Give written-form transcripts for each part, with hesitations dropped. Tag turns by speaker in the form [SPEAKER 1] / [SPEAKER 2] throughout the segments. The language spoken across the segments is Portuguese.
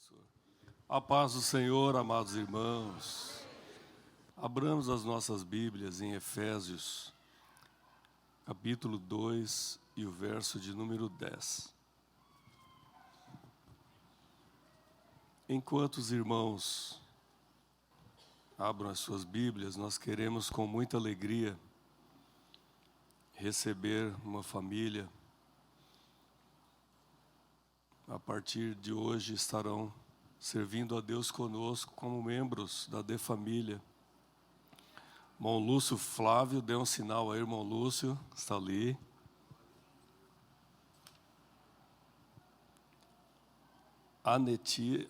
[SPEAKER 1] Isso. A paz do Senhor, amados irmãos. Abramos as nossas Bíblias em Efésios, capítulo 2 e o verso de número 10. Enquanto os irmãos abram as suas Bíblias, nós queremos com muita alegria receber uma família. A partir de hoje estarão servindo a Deus conosco como membros da De Família. Irmão Lúcio Flávio, dê um sinal aí, irmão Lúcio, está ali.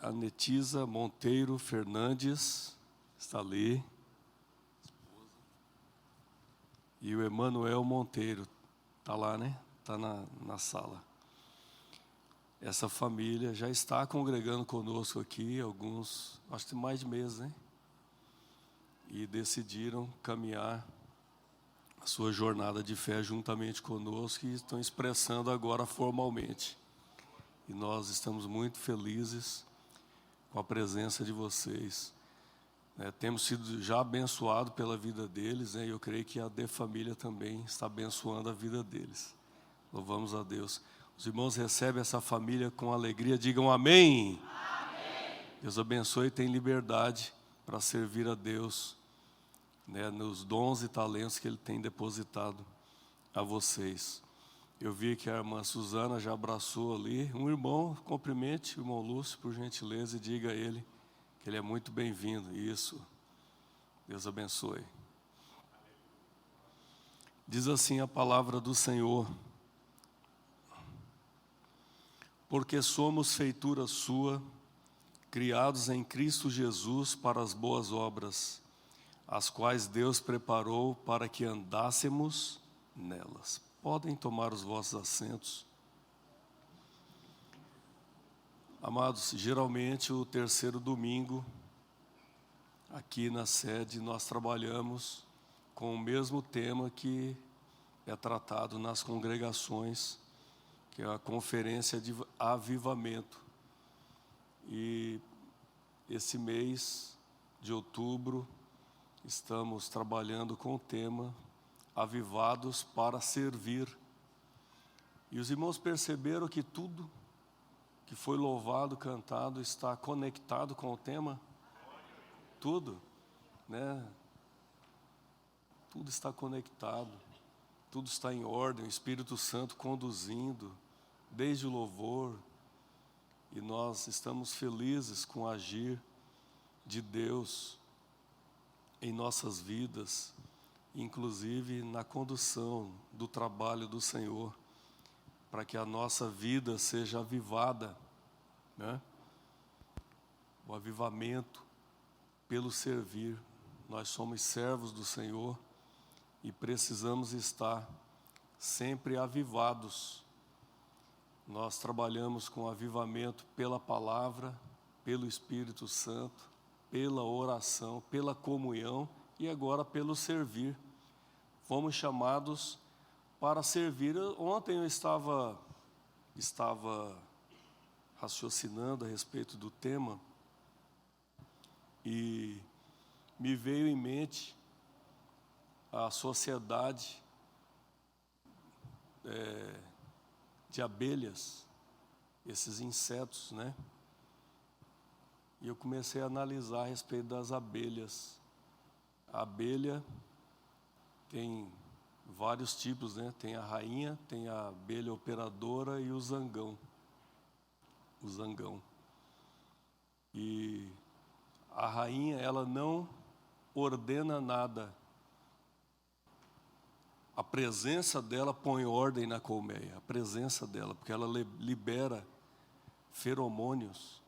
[SPEAKER 1] Anetiza Monteiro Fernandes, está ali. E o Emanuel Monteiro, está lá, né? Está na sala. Essa família já está congregando conosco aqui, alguns, acho que mais de meses, né? E decidiram caminhar a sua jornada de fé juntamente conosco e estão expressando agora formalmente. E nós estamos muito felizes com a presença de vocês. Temos sido já abençoados pela vida deles, né? E eu creio que a De Família também está abençoando a vida deles. Louvamos a Deus. Os irmãos recebem essa família com alegria, digam amém. Amém. Deus abençoe e tem liberdade para servir a Deus, né, nos dons e talentos que Ele tem depositado a vocês. Eu vi que a irmã Suzana já abraçou ali. Um irmão, cumprimente o irmão Lúcio, por gentileza, e diga a ele que ele é muito bem-vindo. Isso. Deus abençoe. Diz assim a palavra do Senhor: porque somos feitura sua, criados em Cristo Jesus para as boas obras, as quais Deus preparou para que andássemos nelas. Podem tomar os vossos assentos. Amados, geralmente o terceiro domingo, aqui na sede, nós trabalhamos com o mesmo tema que é tratado nas congregações, que é a conferência de avivamento. E esse mês de outubro estamos trabalhando com o tema Avivados para Servir. E os irmãos perceberam que tudo que foi louvado, cantado, está conectado com o tema? Tudo, né? Tudo está conectado, tudo está em ordem, o Espírito Santo conduzindo, desde o louvor, e nós estamos felizes com o agir de Deus em nossas vidas, inclusive na condução do trabalho do Senhor, para que a nossa vida seja avivada, né? O avivamento pelo servir. Nós somos servos do Senhor e precisamos estar sempre avivados. Nós trabalhamos com avivamento pela palavra, pelo Espírito Santo, pela oração, pela comunhão e agora pelo servir. Fomos chamados para servir. Ontem eu estava raciocinando a respeito do tema e me veio em mente a sociedade de abelhas, esses insetos, né? E eu comecei a analisar a respeito das abelhas. A abelha tem vários tipos, né? Tem a rainha, tem a abelha operadora e o zangão. O zangão. E a rainha, ela não ordena nada. A presença dela põe ordem na colmeia, a presença dela, porque ela libera feromônios.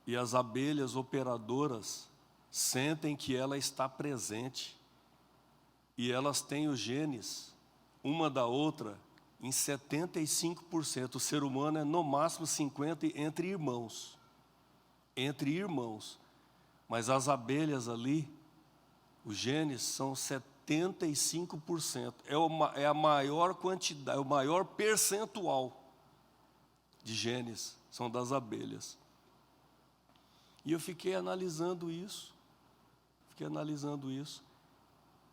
[SPEAKER 1] E as abelhas operadoras sentem que ela está presente. E elas têm os genes, uma da outra, em 75%. O ser humano é no máximo 50% entre irmãos. Entre irmãos. Mas as abelhas ali, os genes são 75%. É a maior quantidade, o maior percentual de genes são das abelhas. E eu fiquei analisando isso.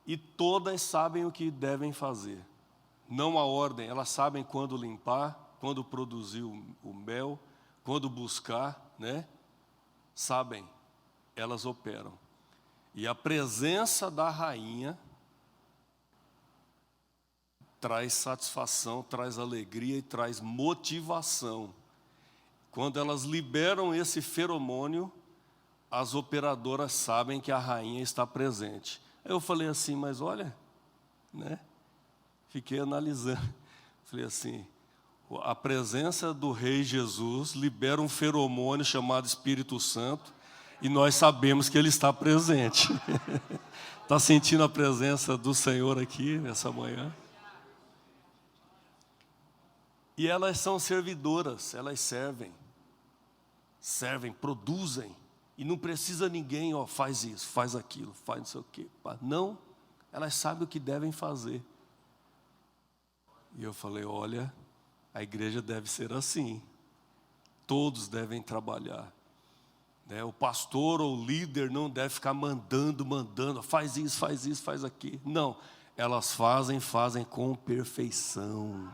[SPEAKER 1] E todas sabem o que devem fazer. Não a ordem, elas sabem quando limpar, quando produzir o mel, quando buscar, né? Sabem, elas operam. E a presença da rainha traz satisfação, traz alegria e traz motivação. Quando elas liberam esse feromônio, as operadoras sabem que a rainha está presente. Aí eu falei assim, mas olha, né? Fiquei analisando. Falei assim, a presença do Rei Jesus libera um feromônio chamado Espírito Santo e nós sabemos que Ele está presente. Está sentindo a presença do Senhor aqui nessa manhã? E elas são servidoras, elas servem, produzem. E não precisa ninguém, faz isso, faz aquilo, faz não sei o quê. Não, elas sabem o que devem fazer. E eu falei, olha, a igreja deve ser assim. Todos devem trabalhar. Né? O pastor ou o líder não deve ficar mandando, faz isso, faz aquilo. Não, elas fazem com perfeição.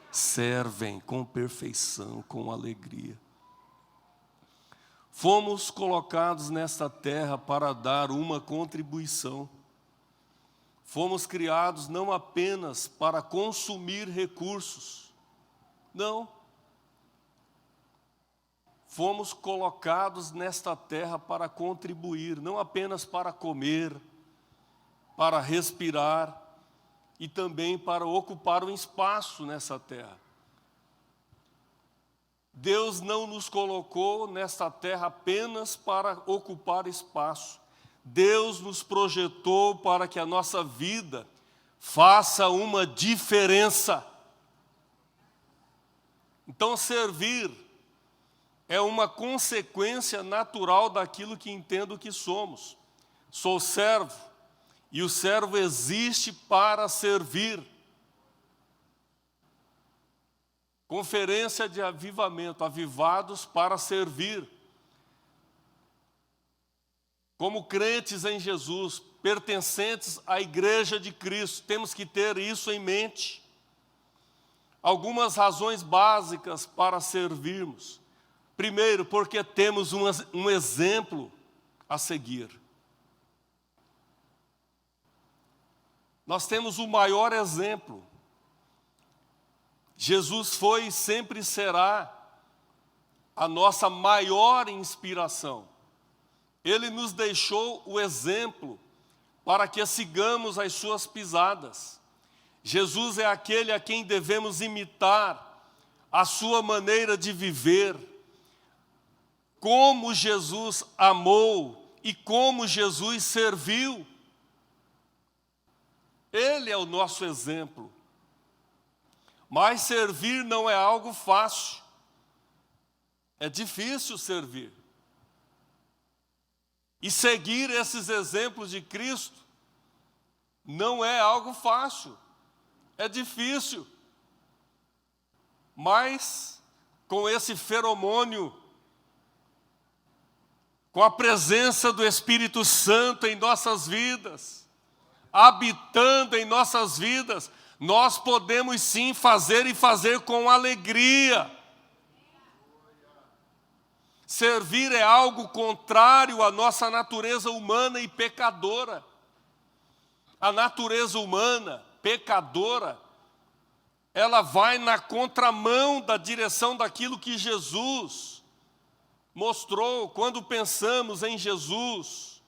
[SPEAKER 1] Servem com perfeição, com alegria. Fomos colocados nesta terra para dar uma contribuição. Fomos criados não apenas para consumir recursos. Não. Fomos colocados nesta terra para contribuir, não apenas para comer, para respirar e também para ocupar um espaço nessa terra. Deus não nos colocou nesta terra apenas para ocupar espaço. Deus nos projetou para que a nossa vida faça uma diferença. Então, servir é uma consequência natural daquilo que entendo que somos. Sou servo, e o servo existe para servir. Conferência de avivamento, avivados para servir. Como crentes em Jesus, pertencentes à igreja de Cristo, temos que ter isso em mente. Algumas razões básicas para servirmos. Primeiro, porque temos um exemplo a seguir. Nós temos o maior exemplo. Jesus foi e sempre será a nossa maior inspiração. Ele nos deixou o exemplo para que sigamos as suas pisadas. Jesus é aquele a quem devemos imitar, a sua maneira de viver, como Jesus amou e como Jesus serviu. Ele é o nosso exemplo. Mas servir não é algo fácil. É difícil servir. E seguir esses exemplos de Cristo não é algo fácil. É difícil. Mas com esse feromônio, com a presença do Espírito Santo em nossas vidas, habitando em nossas vidas, nós podemos sim fazer e fazer com alegria. Servir é algo contrário à nossa natureza humana e pecadora. A natureza humana, pecadora, ela vai na contramão da direção daquilo que Jesus mostrou quando pensamos em Jesus.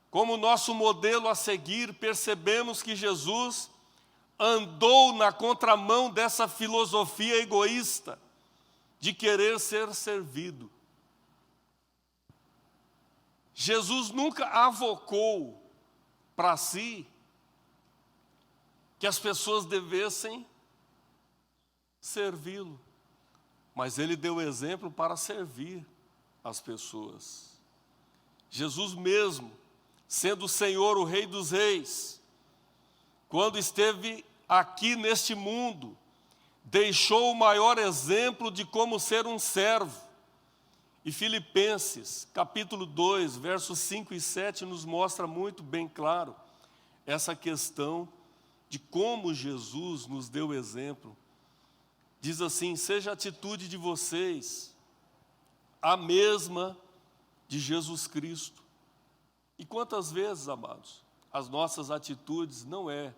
[SPEAKER 1] Como nosso modelo a seguir, percebemos que Jesus andou na contramão dessa filosofia egoísta de querer ser servido. Jesus nunca avocou para si que as pessoas devessem servi-lo, mas ele deu exemplo para servir as pessoas. Jesus mesmo, sendo o Senhor, o Rei dos Reis, quando esteve aqui neste mundo, deixou o maior exemplo de como ser um servo. E Filipenses, capítulo 2, versos 5 e 7, nos mostra muito bem claro essa questão de como Jesus nos deu exemplo. Diz assim: seja a atitude de vocês a mesma de Jesus Cristo. E quantas vezes, amados, as nossas atitudes não é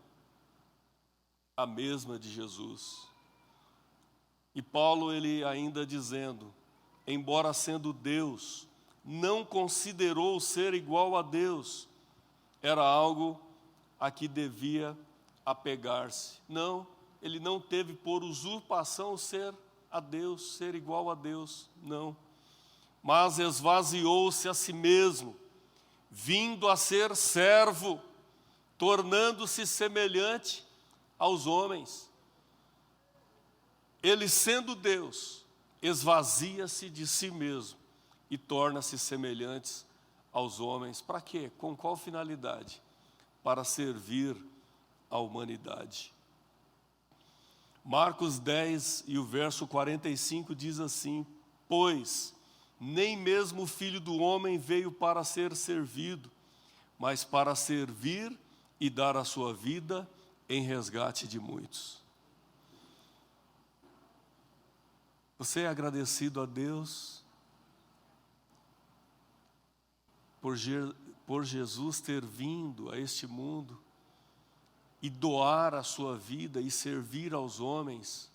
[SPEAKER 1] a mesma de Jesus? E Paulo, ele ainda dizendo, embora sendo Deus, não considerou ser igual a Deus, era algo a que devia apegar-se. Não, ele não teve por usurpação ser a Deus, ser igual a Deus, não. Mas esvaziou-se a si mesmo, vindo a ser servo, tornando-se semelhante aos homens. Ele, sendo Deus, esvazia-se de si mesmo e torna-se semelhante aos homens. Para quê? Com qual finalidade? Para servir a humanidade. Marcos 10 e o verso 45 diz assim: pois nem mesmo o Filho do Homem veio para ser servido, mas para servir e dar a sua vida em resgate de muitos. Você é agradecido a Deus por Jesus ter vindo a este mundo e doar a sua vida e servir aos homens?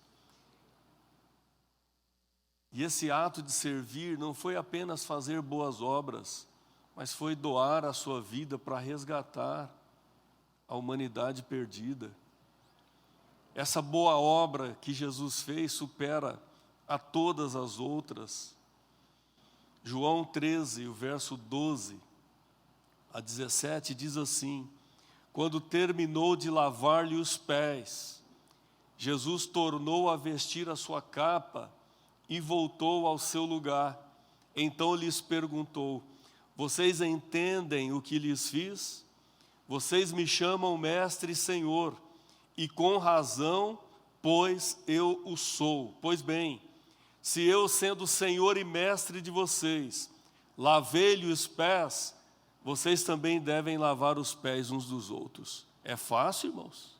[SPEAKER 1] E esse ato de servir não foi apenas fazer boas obras, mas foi doar a sua vida para resgatar a humanidade perdida. Essa boa obra que Jesus fez supera a todas as outras. João 13, o verso 12 a 17 diz assim: quando terminou de lavar-lhe os pés, Jesus tornou a vestir a sua capa e voltou ao seu lugar. Então lhes perguntou: vocês entendem o que lhes fiz? Vocês me chamam mestre e senhor, e com razão, pois eu o sou. Pois bem, se eu, sendo senhor e mestre de vocês, lavei-lhe os pés, vocês também devem lavar os pés uns dos outros. É fácil, irmãos?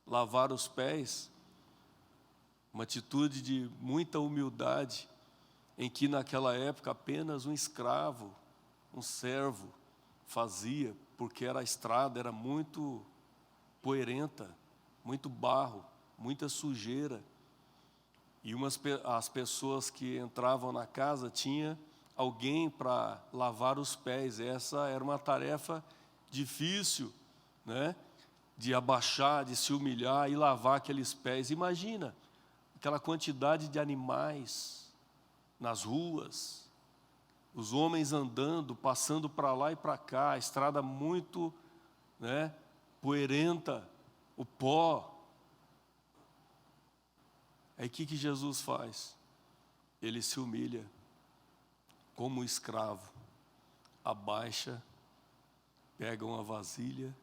[SPEAKER 1] Lavar os pés, uma atitude de muita humildade, em que naquela época apenas um escravo, um servo, fazia, porque a estrada era muito poeirenta, muito barro, muita sujeira. E as pessoas que entravam na casa tinha alguém para lavar os pés. Essa era uma tarefa difícil, né? De abaixar, de se humilhar e lavar aqueles pés. Imagina aquela quantidade de animais nas ruas, os homens andando, passando para lá e para cá, a estrada muito, né, poeirenta, o pó. Aí o que Jesus faz? Ele se humilha como um escravo, abaixa, pega uma vasilha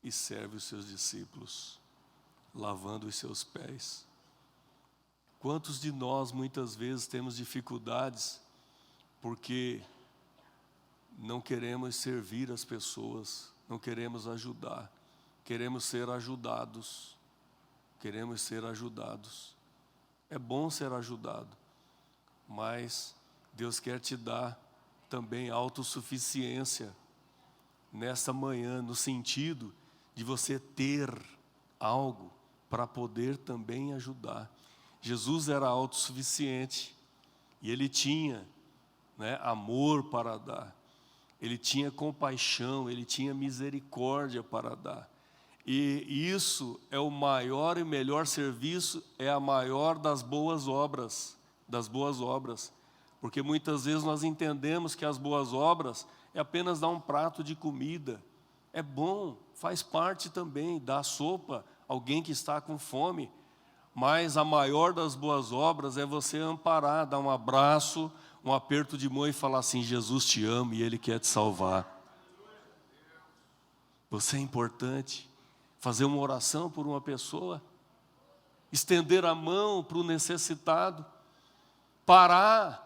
[SPEAKER 1] e serve os seus discípulos, lavando os seus pés. Quantos de nós muitas vezes temos dificuldades porque não queremos servir as pessoas, não queremos ajudar, queremos ser ajudados. Queremos ser ajudados. É bom ser ajudado, mas Deus quer te dar também autossuficiência nessa manhã, no sentido de você ter algo para poder também ajudar. Jesus era autossuficiente e ele tinha, né, amor para dar, ele tinha compaixão, ele tinha misericórdia para dar. E isso é o maior e melhor serviço, é a maior das boas obras, porque muitas vezes nós entendemos que as boas obras é apenas dar um prato de comida. É bom, faz parte também, dar sopa a alguém que está com fome, mas a maior das boas obras é você amparar, dar um abraço, um aperto de mão e falar assim: Jesus te ama e Ele quer te salvar. Você é importante. Fazer uma oração por uma pessoa, estender a mão para o necessitado. parar.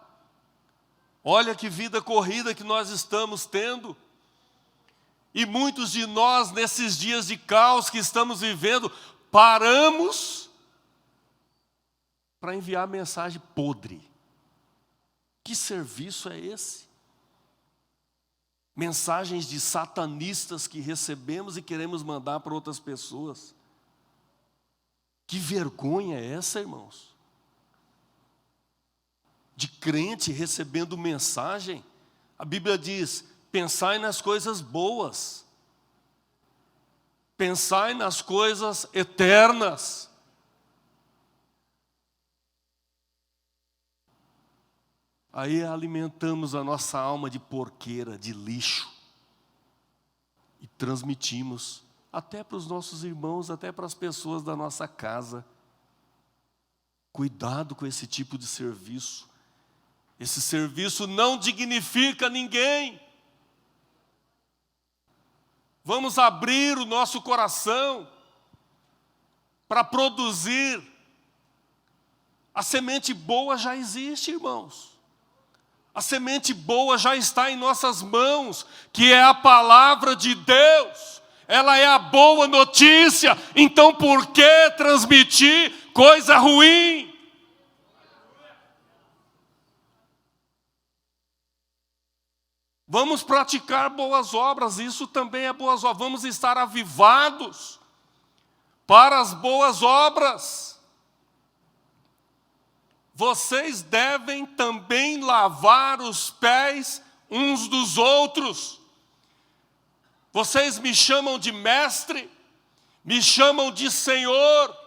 [SPEAKER 1] Olha que vida corrida que nós estamos tendo. E muitos de nós, nesses dias de caos que estamos vivendo, paramos para enviar mensagem podre. Que serviço é esse? Mensagens de satanistas que recebemos e queremos mandar para outras pessoas. Que vergonha é essa, irmãos? De crente recebendo mensagem. A Bíblia diz: pensai nas coisas boas. Pensai nas coisas eternas. Aí alimentamos a nossa alma de porqueira, de lixo. E transmitimos até para os nossos irmãos, até para as pessoas da nossa casa. Cuidado com esse tipo de serviço. Esse serviço não dignifica ninguém. Vamos abrir o nosso coração para produzir. A semente boa já existe, irmãos. A semente boa já está em nossas mãos, que é a palavra de Deus. Ela é a boa notícia. Então por que transmitir coisa ruim? Vamos praticar boas obras, isso também é boas obras. Vamos estar avivados para as boas obras. Vocês devem também lavar os pés uns dos outros. Vocês me chamam de mestre, me chamam de Senhor.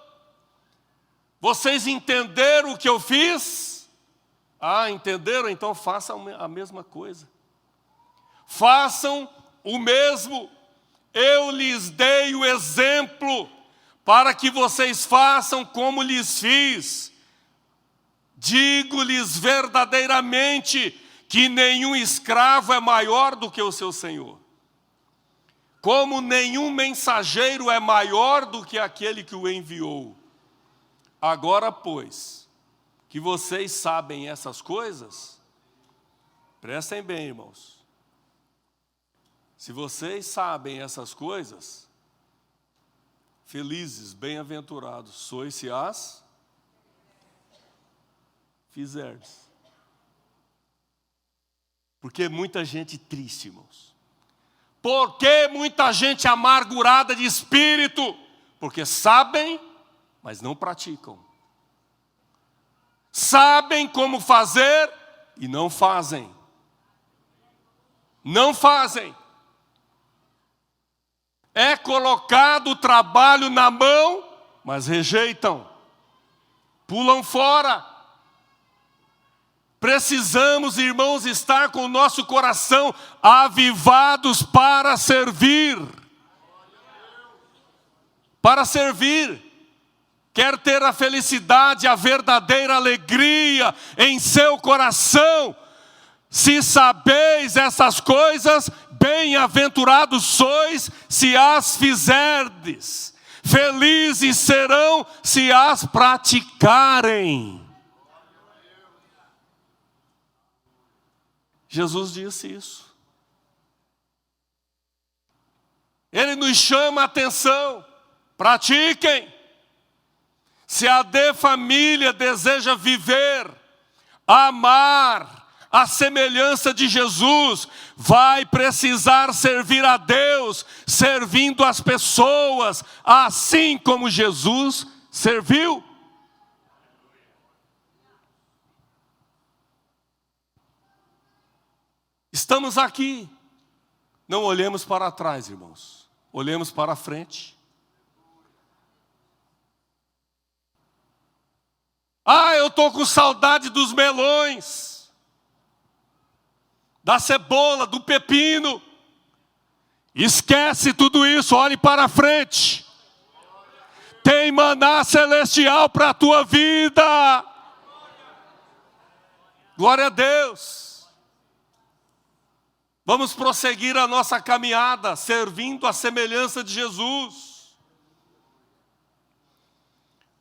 [SPEAKER 1] Vocês entenderam o que eu fiz? Ah, entenderam? Então façam a mesma coisa. Façam o mesmo. Eu lhes dei o exemplo para que vocês façam como lhes fiz. Digo-lhes verdadeiramente que nenhum escravo é maior do que o seu senhor. Como nenhum mensageiro é maior do que aquele que o enviou. Agora, pois, que vocês sabem essas coisas, prestem bem, irmãos. Se vocês sabem essas coisas, felizes, bem-aventurados, sois se as fizerdes. Porque muita gente triste, irmãos. Por que muita gente amargurada de espírito? Porque sabem, mas não praticam. Sabem como fazer e não fazem. Não fazem. É colocado o trabalho na mão, mas rejeitam. Pulam fora. Precisamos, irmãos, estar com o nosso coração avivados para servir. Para servir. Quer ter a felicidade, a verdadeira alegria em seu coração. Se sabeis essas coisas, bem-aventurados sois se as fizerdes. Felizes serão se as praticarem. Jesus disse isso. Ele nos chama a atenção. Pratiquem. Se a de família deseja viver, amar, a semelhança de Jesus, vai precisar servir a Deus, servindo as pessoas, assim como Jesus serviu. Estamos aqui, não olhemos para trás, irmãos, olhemos para a frente. Ah, eu estou com saudade dos melões, da cebola, do pepino. Esquece tudo isso, olhe para a frente. Tem maná celestial para a tua vida. Glória a Deus. Vamos prosseguir a nossa caminhada, servindo a semelhança de Jesus.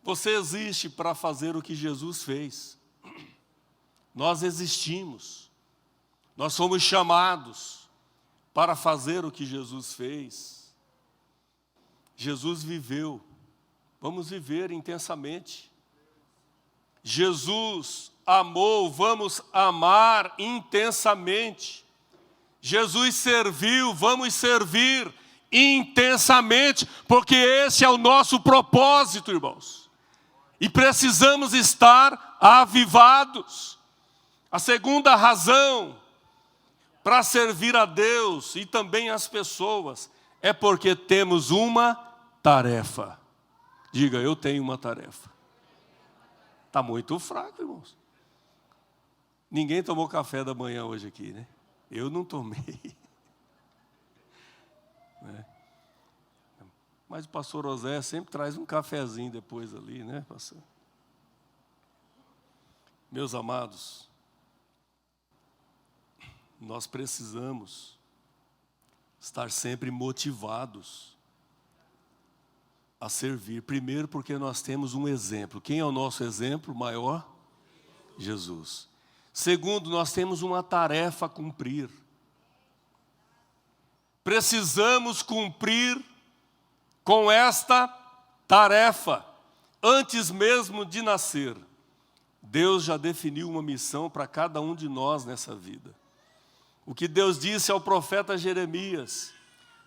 [SPEAKER 1] Você existe para fazer o que Jesus fez. Nós existimos. Nós somos chamados para fazer o que Jesus fez. Jesus viveu. Vamos viver intensamente. Jesus amou, vamos amar intensamente. Jesus serviu, vamos servir intensamente, porque esse é o nosso propósito, irmãos. E precisamos estar avivados. A segunda razão para servir a Deus e também as pessoas é porque temos uma tarefa. Diga, eu tenho uma tarefa. Está muito fraco, irmãos. Ninguém tomou café da manhã hoje aqui, né? Eu não tomei. Né? Mas o pastor José sempre traz um cafezinho depois ali, né, pastor? Meus amados, nós precisamos estar sempre motivados a servir. Primeiro, porque nós temos um exemplo. Quem é o nosso exemplo maior? Jesus. Segundo, nós temos uma tarefa a cumprir. Precisamos cumprir com esta tarefa. Antes mesmo de nascer, Deus já definiu uma missão para cada um de nós nessa vida. O que Deus disse ao profeta Jeremias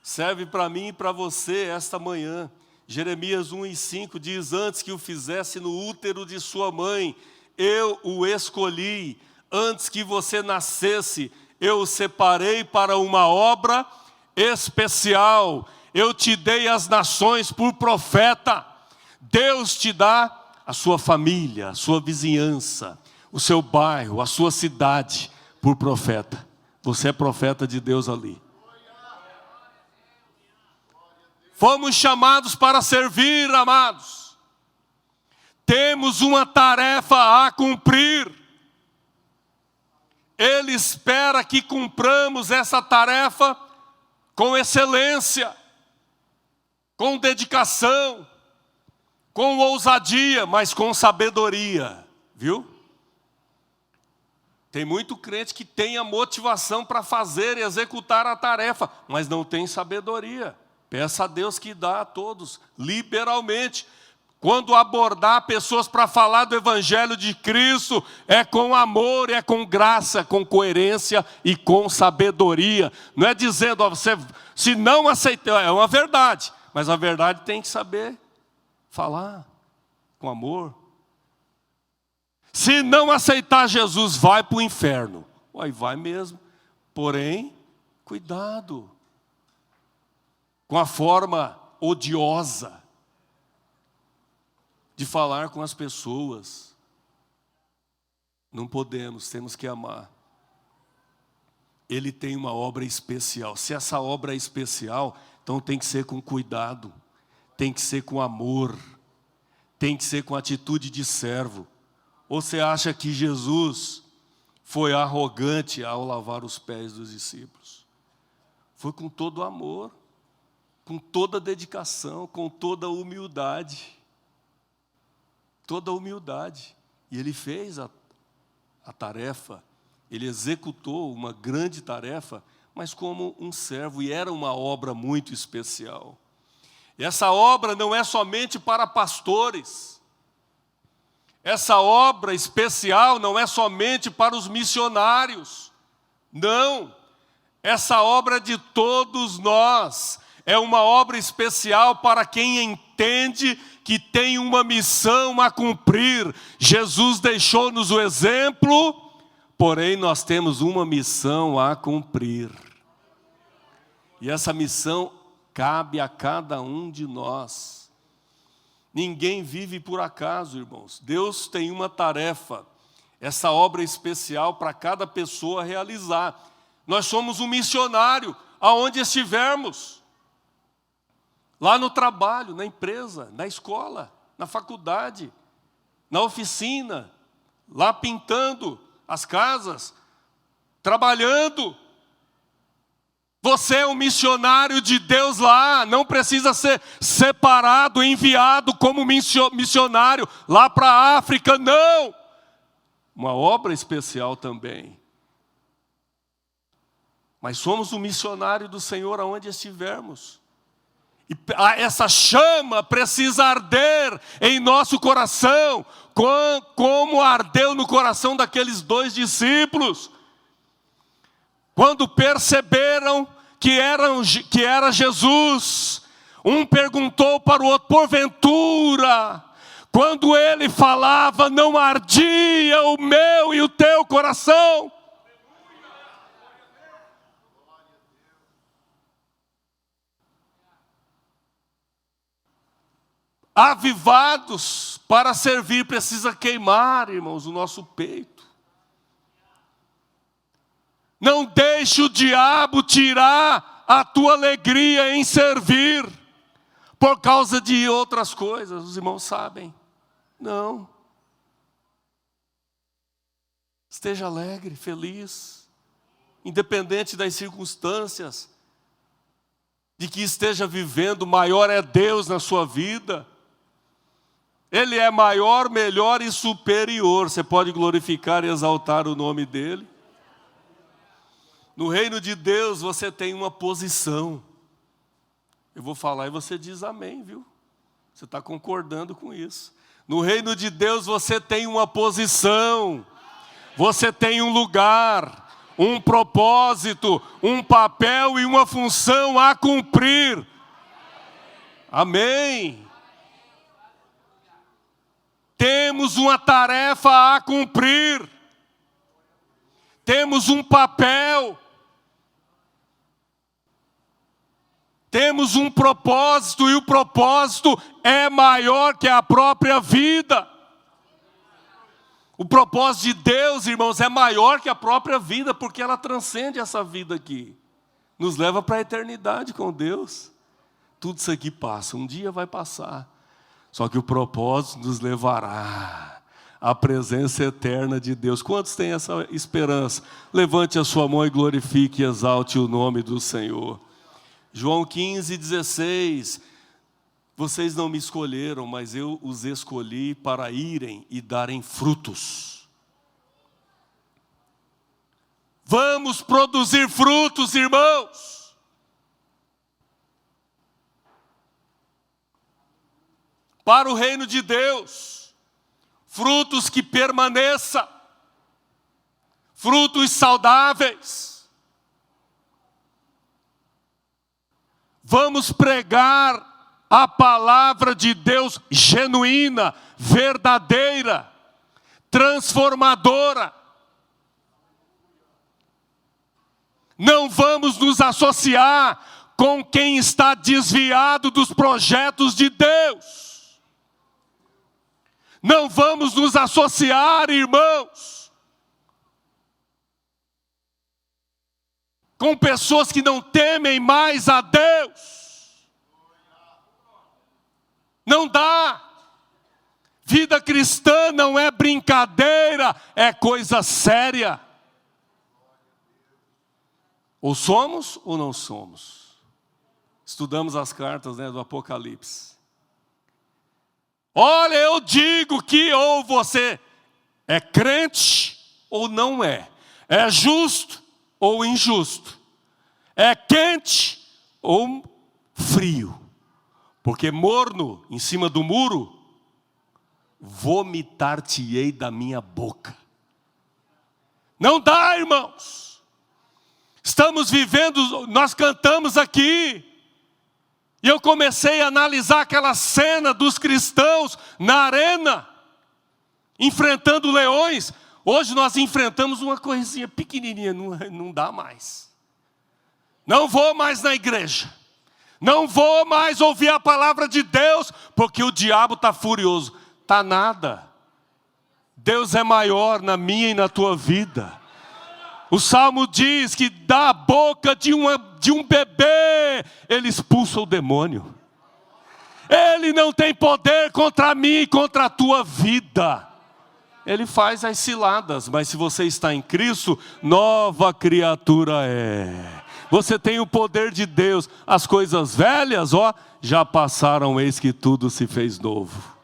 [SPEAKER 1] serve para mim e para você esta manhã. Jeremias 1:5 diz: antes que o fizesse no útero de sua mãe, eu o escolhi. Antes que você nascesse, eu o separei para uma obra especial. Eu te dei as nações por profeta. Deus te dá a sua família, a sua vizinhança, o seu bairro, a sua cidade por profeta. Você é profeta de Deus ali. Fomos chamados para servir, amados. Temos uma tarefa a cumprir. Ele espera que cumpramos essa tarefa com excelência, com dedicação, com ousadia, mas com sabedoria, viu? Tem muito crente que tem a motivação para fazer e executar a tarefa, mas não tem sabedoria. Peça a Deus que dá a todos, liberalmente. Quando abordar pessoas para falar do Evangelho de Cristo, é com amor, é com graça, com coerência e com sabedoria. Não é dizendo, ó, você, se não aceitar, é uma verdade, mas a verdade tem que saber falar com amor. Se não aceitar Jesus, vai para o inferno. Aí vai mesmo, porém, cuidado com a forma odiosa de falar com as pessoas. Não podemos, temos que amar. Ele tem uma obra especial. Se essa obra é especial, então tem que ser com cuidado, tem que ser com amor, tem que ser com atitude de servo. Ou você acha que Jesus foi arrogante ao lavar os pés dos discípulos? Foi com todo amor, com toda dedicação, com toda humildade. Toda humildade. E ele fez a tarefa, ele executou uma grande tarefa, mas como um servo, e era uma obra muito especial. E essa obra não é somente para pastores. Essa obra especial não é somente para os missionários. Não. Essa obra é de todos nós. É uma obra especial para quem entende que tem uma missão a cumprir. Jesus deixou-nos o exemplo, porém nós temos uma missão a cumprir. E essa missão cabe a cada um de nós. Ninguém vive por acaso, irmãos. Deus tem uma tarefa, essa obra especial para cada pessoa realizar. Nós somos um missionário aonde estivermos. Lá no trabalho, na empresa, na escola, na faculdade, na oficina, lá pintando as casas, trabalhando. Você é um missionário de Deus lá, não precisa ser separado, enviado como missionário lá para a África, não. uma obra especial também. Mas somos um missionário do Senhor aonde estivermos. E essa chama precisa arder em nosso coração, como ardeu no coração daqueles 2 discípulos. Quando perceberam que era Jesus, um perguntou para o outro: porventura, quando ele falava, não ardia o meu e o teu coração? Avivados para servir, precisa queimar, irmãos, o nosso peito. Não deixe o diabo tirar a tua alegria em servir, por causa de outras coisas. Os irmãos sabem. Não. Esteja alegre, feliz, independente das circunstâncias, de que esteja vivendo. Maior é Deus na sua vida. Ele é maior, melhor e superior. Você pode glorificar e exaltar o nome dele. No reino de Deus você tem uma posição. Eu vou falar e você diz amém, viu? Você está concordando com isso. No reino de Deus você tem uma posição. Você tem um lugar, um propósito, um papel e uma função a cumprir. Amém. Temos uma tarefa a cumprir. Temos um papel. Temos um propósito, e o propósito é maior que a própria vida. O propósito de Deus, irmãos, é maior que a própria vida, porque ela transcende essa vida aqui. Nos leva para a eternidade com Deus. Tudo isso aqui passa, um dia vai passar. Só que o propósito nos levará à presença eterna de Deus. Quantos têm essa esperança? Levante a sua mão e glorifique e exalte o nome do Senhor. João 15:16. Vocês não me escolheram, mas eu os escolhi para irem e darem frutos. Vamos produzir frutos, irmãos. Para o reino de Deus, frutos que permaneçam, frutos saudáveis. Vamos pregar a palavra de Deus genuína, verdadeira, transformadora. Não vamos nos associar com quem está desviado dos projetos de Deus. Não vamos nos associar, irmãos, com pessoas que não temem mais a Deus. Não dá. Vida cristã não é brincadeira, é coisa séria. Ou somos ou não somos. Estudamos as cartas, do Apocalipse. Olha, eu digo que ou você é crente ou não é. É justo ou injusto. É quente ou frio. Porque morno em cima do muro, vomitar-te-ei da minha boca. Não dá, irmãos. Estamos vivendo, nós cantamos aqui. E eu comecei a analisar aquela cena dos cristãos na arena, enfrentando leões. Hoje nós enfrentamos uma coisinha pequenininha, não dá mais. Não vou mais na igreja. Não vou mais ouvir a palavra de Deus, porque o diabo está furioso. Está nada. Deus é maior na minha e na tua vida. O Salmo diz que da boca de um bebê, ele expulsa o demônio. Ele não tem poder contra mim e contra a tua vida. Ele faz as ciladas, mas se você está em Cristo, nova criatura é. Você tem o poder de Deus. As coisas velhas, já passaram, eis que tudo se fez novo.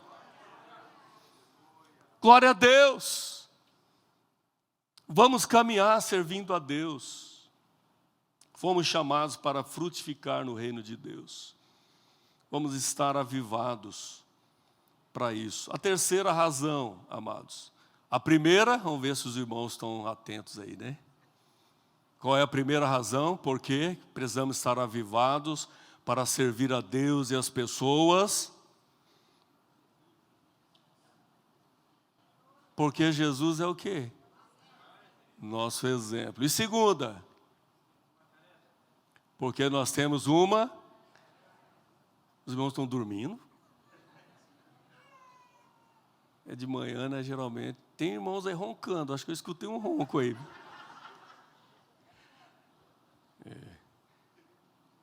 [SPEAKER 1] Glória a Deus. Vamos caminhar servindo a Deus. Fomos chamados para frutificar no reino de Deus. Vamos estar avivados para isso. A terceira razão, amados. A primeira, vamos ver se os irmãos estão atentos aí, né? Qual é a primeira razão? Porque precisamos estar avivados para servir a Deus e as pessoas. Porque Jesus é o quê? Nosso exemplo. E segunda, porque nós temos uma... Os irmãos estão dormindo? É de manhã, né, geralmente. Tem irmãos aí roncando, acho que eu escutei um ronco aí.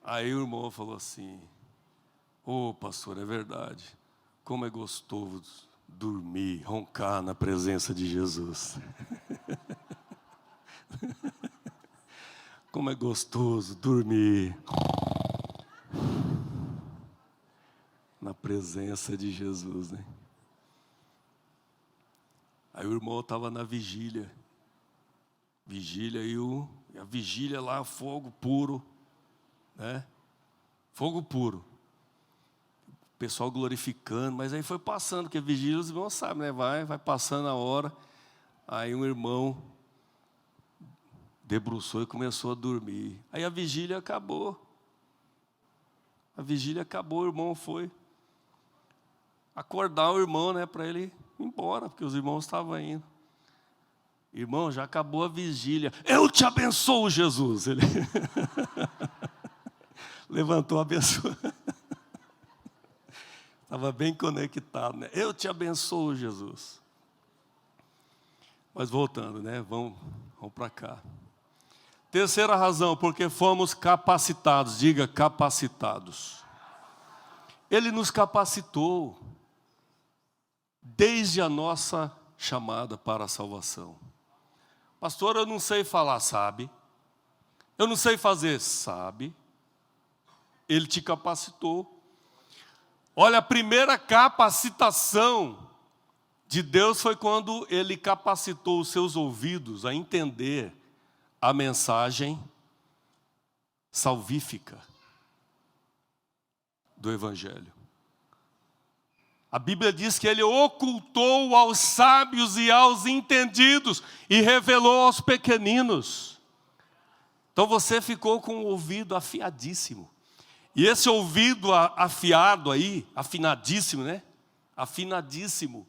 [SPEAKER 1] Aí o irmão falou assim, ô pastor, é verdade, como é gostoso dormir, roncar na presença de Jesus. Como é gostoso dormir na presença de Jesus, né? Aí o irmão estava na vigília. Vigília e a vigília lá, fogo puro, né? Fogo puro. O pessoal glorificando, mas aí foi passando, porque a vigília os irmãos sabem, né? Vai passando a hora. Aí um irmão debruçou e começou a dormir. Aí a vigília acabou. A vigília acabou, o irmão foi acordar o irmão, né, para ele ir embora, porque os irmãos estavam indo. Irmão, já acabou a vigília. Eu te abençoo, Jesus. Ele levantou, abençoou. Estava bem conectado, né? Eu te abençoo, Jesus. Mas voltando, né? Vamos para cá. Terceira razão, porque fomos capacitados. Diga, capacitados. Ele nos capacitou desde a nossa chamada para a salvação. Pastor, eu não sei falar, sabe? Eu não sei fazer, sabe? Ele te capacitou. Olha, a primeira capacitação de Deus foi quando Ele capacitou os seus ouvidos a entender a mensagem salvífica do Evangelho. A Bíblia diz que Ele ocultou aos sábios e aos entendidos e revelou aos pequeninos. Então você ficou com o ouvido afiadíssimo. E esse ouvido afiado aí, afinadíssimo, né? Afinadíssimo.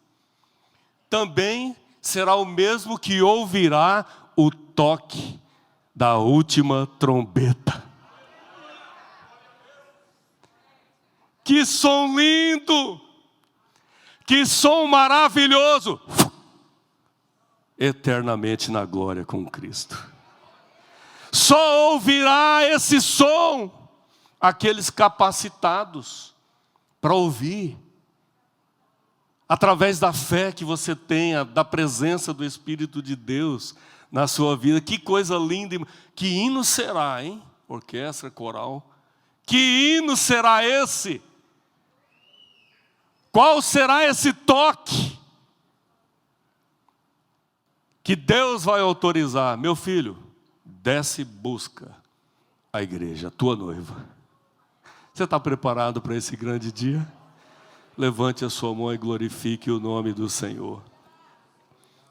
[SPEAKER 1] Também será o mesmo que ouvirá o toque da última trombeta. Que som lindo! Que som maravilhoso! Eternamente na glória com Cristo. Só ouvirá esse som aqueles capacitados para ouvir, através da fé que você tenha, da presença do Espírito de Deus na sua vida. Que coisa linda! Que hino será, hein? Orquestra, coral. Que hino será esse? Qual será esse toque que Deus vai autorizar? Meu filho, desce e busca a igreja, a tua noiva. Você está preparado para esse grande dia? Levante a sua mão e glorifique o nome do Senhor.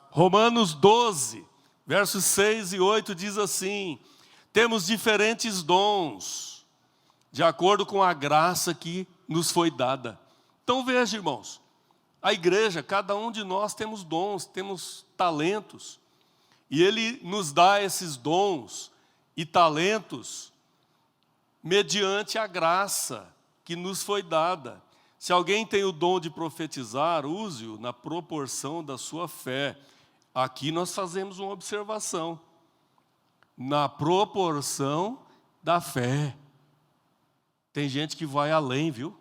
[SPEAKER 1] Romanos 12, versos 6 e 8 diz assim: temos diferentes dons, de acordo com a graça que nos foi dada. Então veja, irmãos, a igreja, cada um de nós temos dons, temos talentos, e Ele nos dá esses dons e talentos mediante a graça que nos foi dada. Se alguém tem o dom de profetizar, use-o na proporção da sua fé. Aqui nós fazemos uma observação. Na proporção da fé. Tem gente que vai além, viu?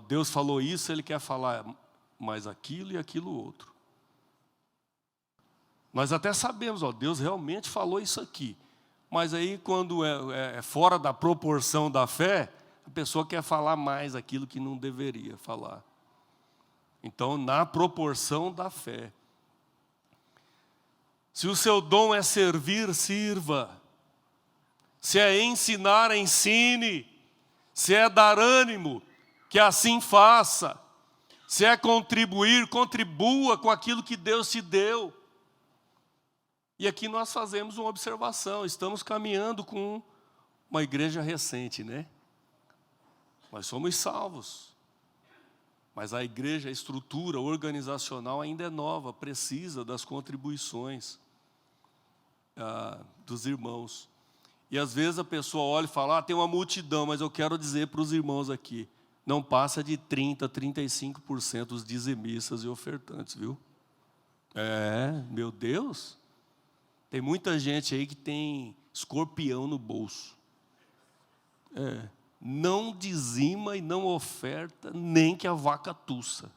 [SPEAKER 1] Deus falou isso, Ele quer falar mais aquilo e aquilo outro. Nós até sabemos, Deus realmente falou isso aqui. Mas aí quando é fora da proporção da fé, a pessoa quer falar mais aquilo que não deveria falar. Então, na proporção da fé. Se o seu dom é servir, sirva. Se é ensinar, ensine. Se é dar ânimo, que assim faça. Se é contribuir, contribua com aquilo que Deus te deu. E aqui nós fazemos uma observação. Estamos caminhando com uma igreja recente, né? Nós somos salvos. Mas a igreja, a estrutura organizacional ainda é nova, precisa das contribuições dos irmãos. E às vezes a pessoa olha e fala, tem uma multidão, mas eu quero dizer para os irmãos aqui, não passa de 30%, 35% dos dizimistas e ofertantes, viu? Meu Deus, tem muita gente aí que tem escorpião no bolso. Não dizima e não oferta, nem que a vaca tussa.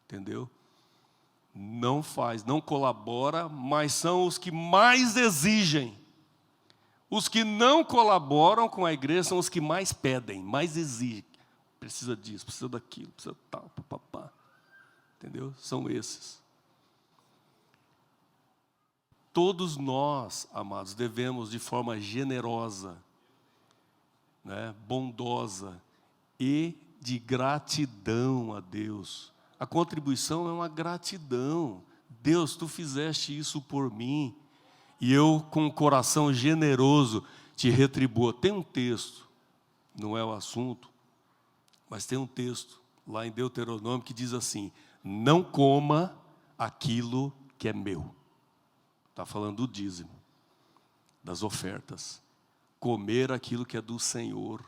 [SPEAKER 1] Entendeu? Não faz, não colabora, mas são os que mais exigem. Os que não colaboram com a igreja são os que mais pedem, mais exigem. Precisa disso, precisa daquilo, precisa tal, papapá. Entendeu? São esses. Todos nós, amados, devemos de forma generosa, né, bondosa e de gratidão a Deus. A contribuição é uma gratidão. Deus, tu fizeste isso por mim e eu, com um coração generoso, te retribuo. Tem um texto, não é o assunto, mas tem um texto lá em Deuteronômio que diz assim, não coma aquilo que é meu. Está falando do dízimo, das ofertas. Comer aquilo que é do Senhor,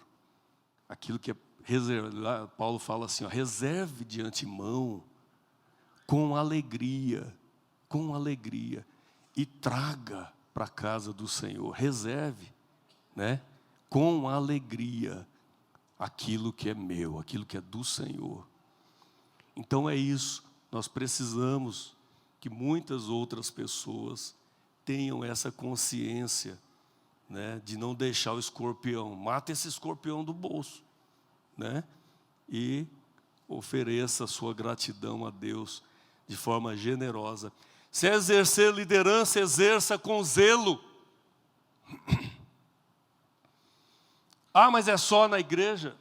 [SPEAKER 1] aquilo que é reservado. Paulo fala assim, reserve de antemão, com alegria, e traga para a casa do Senhor. Reserve, né, com alegria, aquilo que é meu, aquilo que é do Senhor. Então é isso, nós precisamos que muitas outras pessoas tenham essa consciência, né, de não deixar o escorpião. Mata esse escorpião do bolso, né, e ofereça a sua gratidão a Deus de forma generosa. Se é exercer liderança, exerça com zelo. Mas é só na igreja?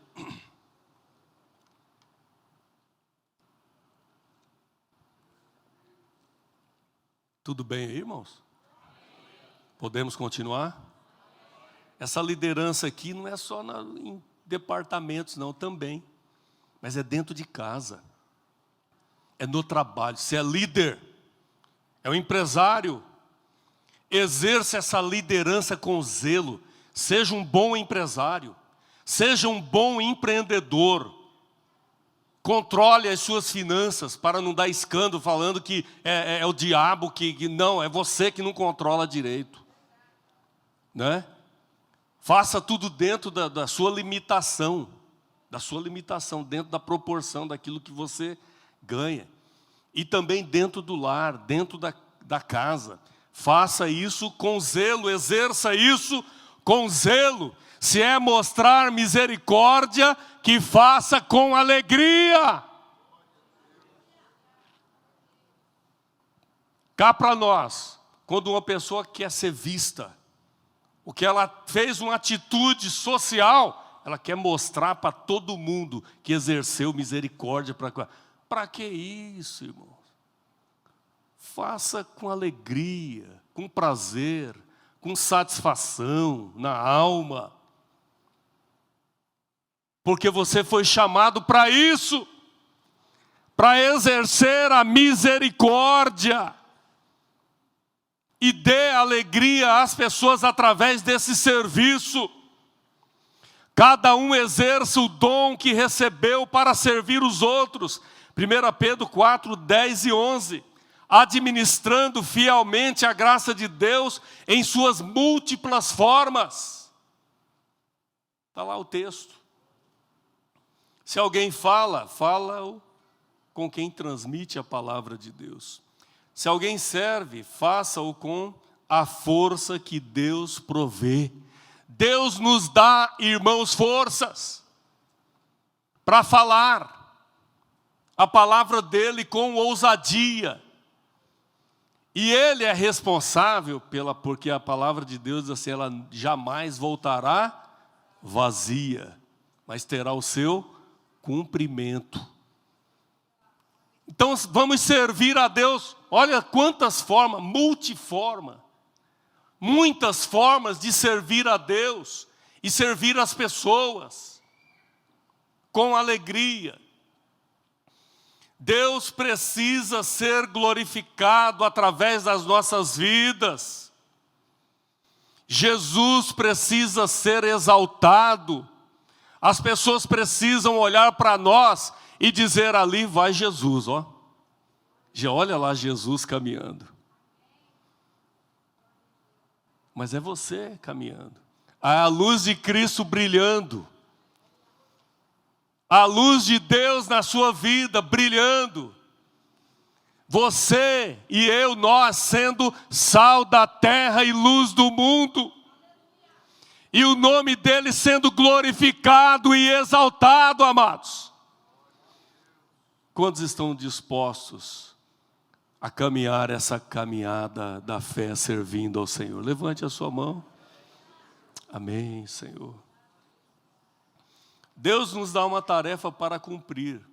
[SPEAKER 1] Tudo bem aí, irmãos? Podemos continuar? Essa liderança aqui não é só em departamentos, não, também. Mas é dentro de casa. É no trabalho. Se é líder, é um empresário, exerça essa liderança com zelo. Seja um bom empresário. Seja um bom empreendedor. Controle as suas finanças para não dar escândalo falando que é o diabo que não, é você que não controla direito. Né? Faça tudo dentro da sua limitação, dentro da proporção daquilo que você ganha. E também dentro do lar, dentro da casa. Faça isso com zelo, exerça isso com zelo. Se é mostrar misericórdia, que faça com alegria. Cá para nós, quando uma pessoa quer ser vista, o que ela fez uma atitude social, ela quer mostrar para todo mundo que exerceu misericórdia. Para que isso, irmãos? Faça com alegria, com prazer, com satisfação na alma. Porque você foi chamado para isso, para exercer a misericórdia. E dê alegria às pessoas através desse serviço. Cada um exerça o dom que recebeu para servir os outros. 1 Pedro 4, 10 e 11. Administrando fielmente a graça de Deus em suas múltiplas formas. Está lá o texto. Se alguém fala com quem transmite a palavra de Deus. Se alguém serve, faça-o com a força que Deus provê. Deus nos dá, irmãos, forças para falar a palavra dele com ousadia. E Ele é responsável porque a palavra de Deus diz assim, ela jamais voltará vazia, mas terá o seu cumprimento. Então vamos servir a Deus, olha quantas formas, multiforma, muitas formas de servir a Deus e servir as pessoas com alegria. Deus precisa ser glorificado através das nossas vidas. Jesus precisa ser exaltado. As pessoas precisam olhar para nós e dizer, ali vai Jesus, ó. Já olha lá Jesus caminhando. Mas é você caminhando. A luz de Cristo brilhando. A luz de Deus na sua vida brilhando. Você e eu, nós sendo sal da terra e luz do mundo. E o nome dele sendo glorificado e exaltado, amados. Quantos estão dispostos a caminhar essa caminhada da fé servindo ao Senhor? Levante a sua mão. Amém, Senhor. Deus nos dá uma tarefa para cumprir,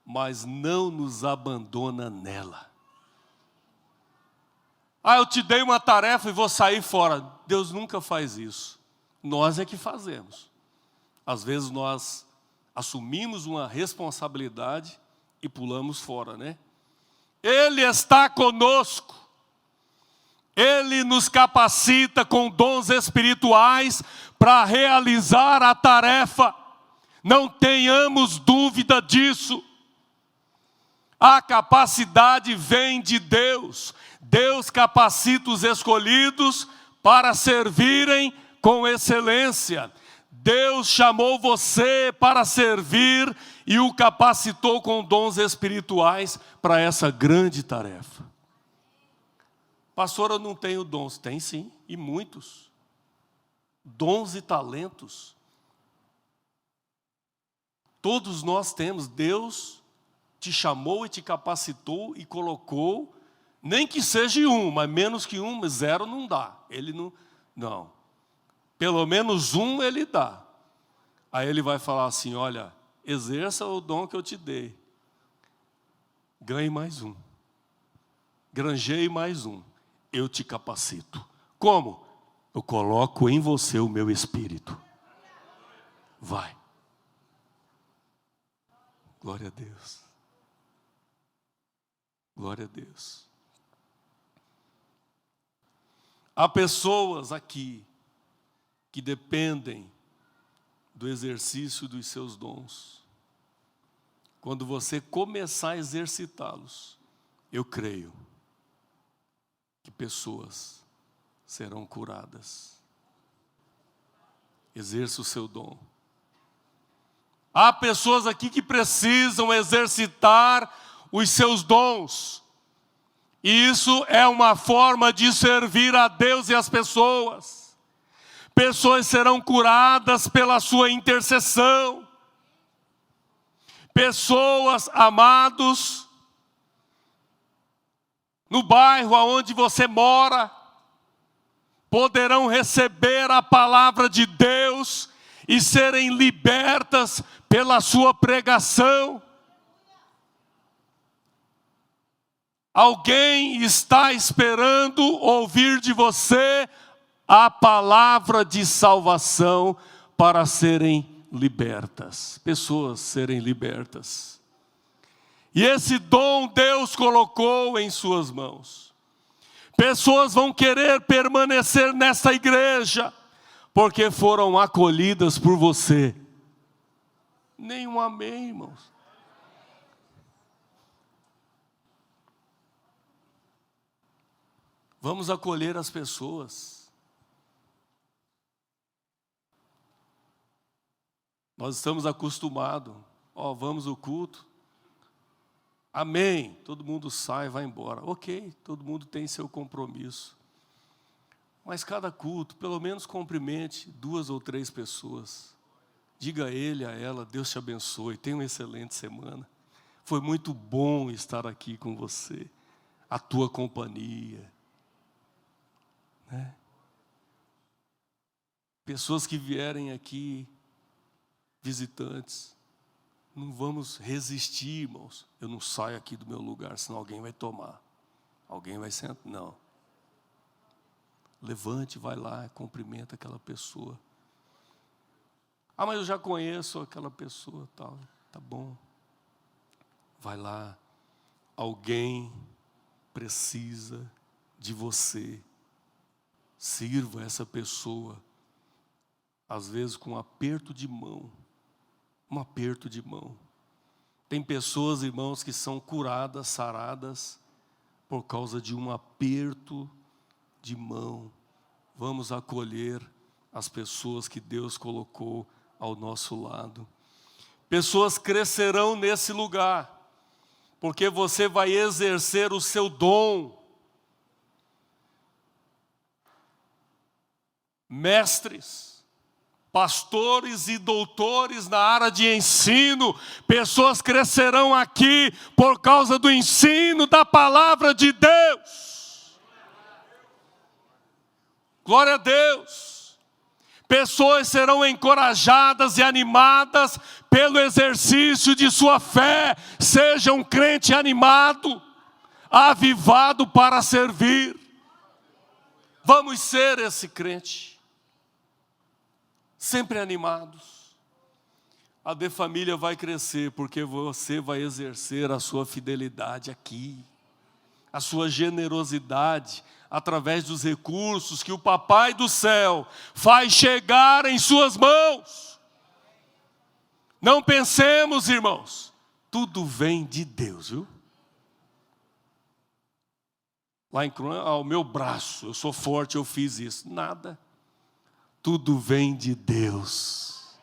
[SPEAKER 1] mas não nos abandona nela. Eu te dei uma tarefa e vou sair fora. Deus nunca faz isso. Nós é que fazemos. Às vezes nós assumimos uma responsabilidade e pulamos fora, né? Ele está conosco. Ele nos capacita com dons espirituais para realizar a tarefa. Não tenhamos dúvida disso. A capacidade vem de Deus. Deus capacita os escolhidos para servirem com excelência. Deus chamou você para servir e o capacitou com dons espirituais para essa grande tarefa. Pastor, eu não tenho dons. Tem sim, e muitos. Dons e talentos. Todos nós temos. Deus te chamou e te capacitou e colocou, nem que seja um, mas menos que um, zero não dá. Ele não. Pelo menos um ele dá. Aí ele vai falar assim, olha, exerça o dom que eu te dei. Ganhe mais um. Granjeie mais um. Eu te capacito. Como? Eu coloco em você o meu espírito. Vai. Glória a Deus. Glória a Deus. Há pessoas aqui que dependem do exercício dos seus dons. Quando você começar a exercitá-los, eu creio que pessoas serão curadas. Exerça o seu dom. Há pessoas aqui que precisam exercitar os seus dons. E isso é uma forma de servir a Deus e as pessoas. Pessoas serão curadas pela sua intercessão. Pessoas, amados, no bairro onde você mora, poderão receber a palavra de Deus e serem libertas pela sua pregação. Alguém está esperando ouvir de você a palavra de salvação para serem libertas. Pessoas serem libertas. E esse dom Deus colocou em suas mãos. Pessoas vão querer permanecer nessa igreja, porque foram acolhidas por você. Nenhum amém, irmãos. Vamos acolher as pessoas. Nós estamos acostumados. Vamos ao culto. Amém. Todo mundo sai e vai embora. Ok, todo mundo tem seu compromisso. Mas cada culto, pelo menos cumprimente 2 ou 3 pessoas. Diga a ele, a ela, Deus te abençoe, tenha uma excelente semana. Foi muito bom estar aqui com você. a tua companhia, né? Pessoas que vierem aqui, visitantes, não vamos resistir, irmãos. Eu não saio aqui do meu lugar, senão alguém vai tomar. Alguém vai sentar, não. Levante, vai lá, cumprimenta aquela pessoa. Ah, mas eu já conheço aquela pessoa, tal. Tá bom. Vai lá. Alguém precisa de você. Sirva essa pessoa. Às vezes com um aperto de mão. Um aperto de mão. Tem pessoas, irmãos, que são curadas, saradas, por causa de um aperto de mão. Vamos acolher as pessoas que Deus colocou ao nosso lado. Pessoas crescerão nesse lugar, porque você vai exercer o seu dom. Mestres, pastores e doutores na área de ensino, pessoas crescerão aqui por causa do ensino da palavra de Deus. Glória a Deus. Pessoas serão encorajadas e animadas pelo exercício de sua fé. Seja um crente animado, avivado para servir. Vamos ser esse crente. Sempre animados. A De Família vai crescer porque você vai exercer a sua fidelidade aqui. A sua generosidade através dos recursos que o Papai do Céu faz chegar em suas mãos. Não pensemos, irmãos, tudo vem de Deus, viu? Lá em Cruz, o meu braço, eu sou forte, eu fiz isso. Nada. Tudo vem de Deus.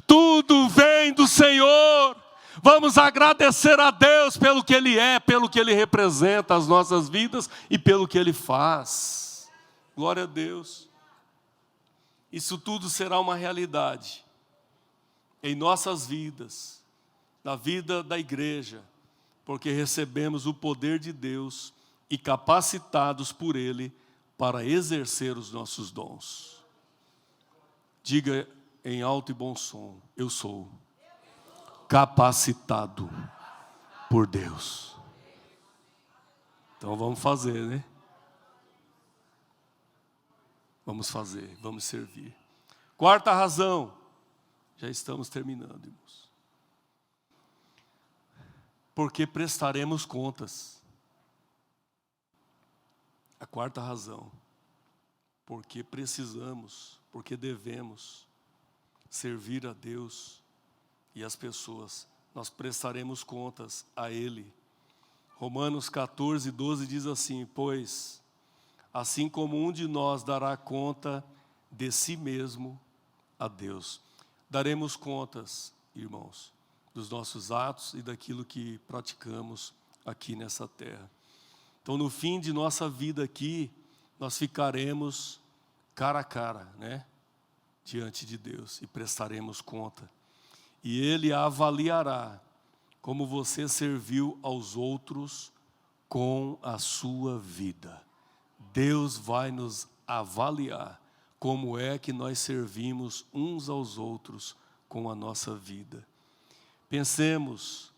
[SPEAKER 1] Tudo vem do Senhor. Vamos agradecer a Deus pelo que Ele é, pelo que Ele representa as nossas vidas e pelo que Ele faz. Glória a Deus. Isso tudo será uma realidade em nossas vidas, na vida da igreja, porque recebemos o poder de Deus e capacitados por Ele para exercer os nossos dons. Diga em alto e bom som: eu sou capacitado por Deus. Então vamos fazer, né? Vamos fazer, vamos servir. Quarta razão, já estamos terminando, irmãos. Porque prestaremos contas. A quarta razão, porque precisamos, porque devemos servir a Deus e as pessoas, nós prestaremos contas a Ele. Romanos 14, 12 diz assim: pois, assim como um de nós dará conta de si mesmo a Deus. Daremos contas, irmãos, dos nossos atos e daquilo que praticamos aqui nessa terra. Então, no fim de nossa vida aqui, nós ficaremos cara a cara, né? Diante de Deus e prestaremos conta. E Ele avaliará como você serviu aos outros com a sua vida. Deus vai nos avaliar como é que nós servimos uns aos outros com a nossa vida. Pensemos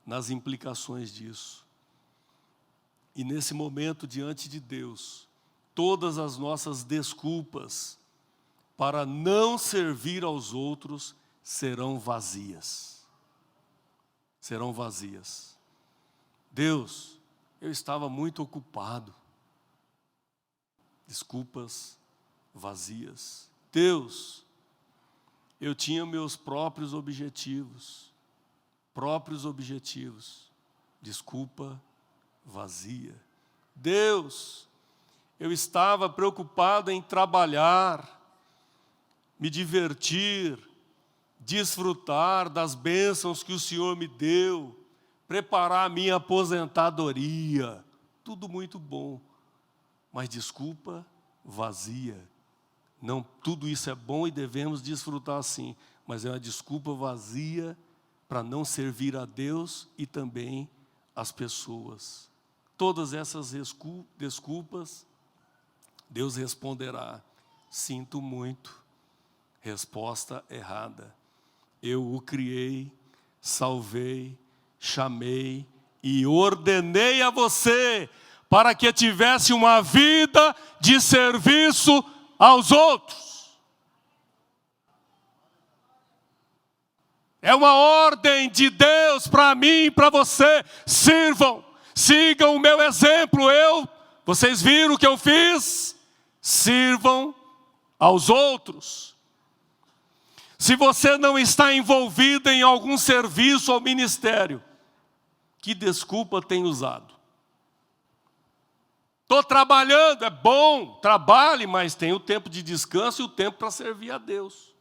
[SPEAKER 1] nas implicações disso. E nesse momento diante de Deus, todas as nossas desculpas para não servir aos outros serão vazias. Serão vazias. Deus, eu estava muito ocupado. Desculpas vazias. Deus, eu tinha meus próprios objetivos. Desculpa vazia. Deus, eu estava preocupado em trabalhar, me divertir, desfrutar das bênçãos que o Senhor me deu, preparar a minha aposentadoria, tudo muito bom, mas desculpa vazia. Não, tudo isso é bom e devemos desfrutar sim, mas é uma desculpa vazia para não servir a Deus e também as pessoas. todas essas desculpas, Deus responderá: sinto muito, resposta errada. Eu o criei, salvei, chamei e ordenei a você para que tivesse uma vida de serviço aos outros. É uma ordem de Deus para mim e para você. Sirvam, sigam o meu exemplo. Vocês viram o que eu fiz? Sirvam aos outros. Se você não está envolvido em algum serviço ou ministério, que desculpa tem usado? Estou trabalhando, é bom, trabalhe, mas tem o tempo de descanso e o tempo para servir a Deus.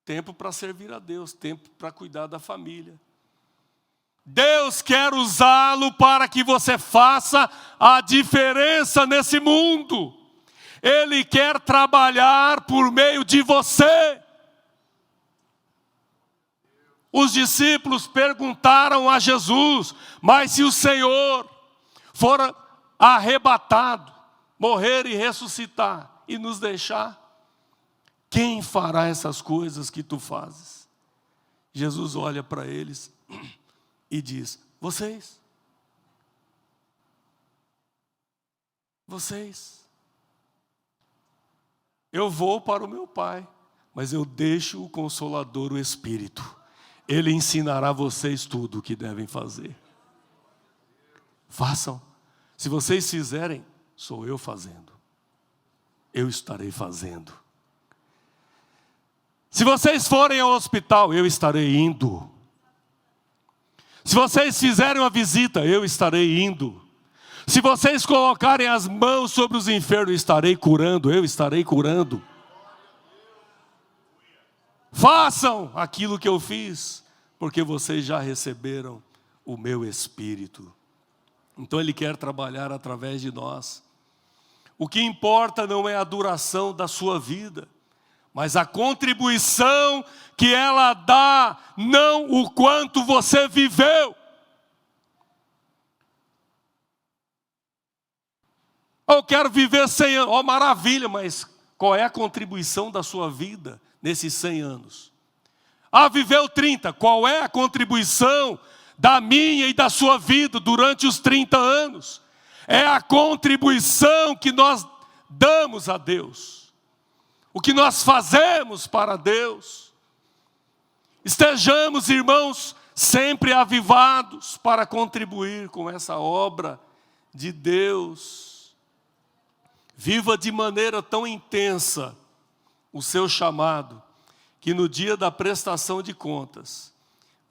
[SPEAKER 1] Tempo para servir a Deus, tempo para cuidar da família. Deus quer usá-lo para que você faça a diferença nesse mundo. Ele quer trabalhar por meio de você. Os discípulos perguntaram a Jesus: mas se o Senhor for arrebatado, morrer e ressuscitar e nos deixar, quem fará essas coisas que tu fazes? Jesus olha para eles e diz: vocês. Eu vou para o meu Pai, mas eu deixo o Consolador, o Espírito. Ele ensinará a vocês tudo o que devem fazer. Façam. Se vocês fizerem, sou eu fazendo. Eu estarei fazendo. Se vocês forem ao hospital, eu estarei indo. Se vocês fizerem uma visita, eu estarei indo. Se vocês colocarem as mãos sobre os enfermos, eu estarei curando. Façam aquilo que eu fiz, porque vocês já receberam o meu Espírito. Então Ele quer trabalhar através de nós. O que importa não é a duração da sua vida, mas a contribuição que ela dá, não o quanto você viveu. Eu quero viver 100 anos. Oh, maravilha, mas qual é a contribuição da sua vida nesses 100 anos? Viveu 30. Qual é a contribuição da minha e da sua vida durante os 30 anos? É a contribuição que nós damos a Deus. O que nós fazemos para Deus. Estejamos, irmãos, sempre avivados para contribuir com essa obra de Deus. Viva de maneira tão intensa o seu chamado, que no dia da prestação de contas,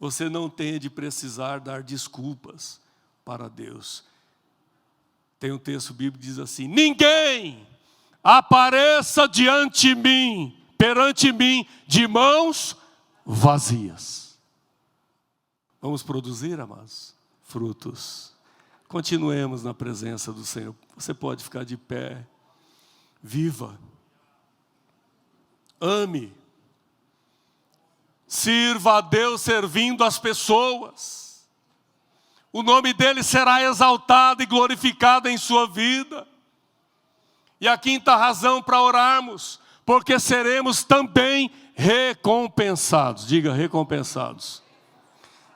[SPEAKER 1] você não tenha de precisar dar desculpas para Deus. Tem um texto bíblico que diz assim: ninguém apareça perante mim, de mãos vazias. Vamos produzir, amados, frutos. Continuemos na presença do Senhor. Você pode ficar de pé. Viva, ame, sirva a Deus servindo as pessoas. O nome dele será exaltado e glorificado em sua vida. E a quinta razão para orarmos, porque seremos também recompensados. Diga, recompensados.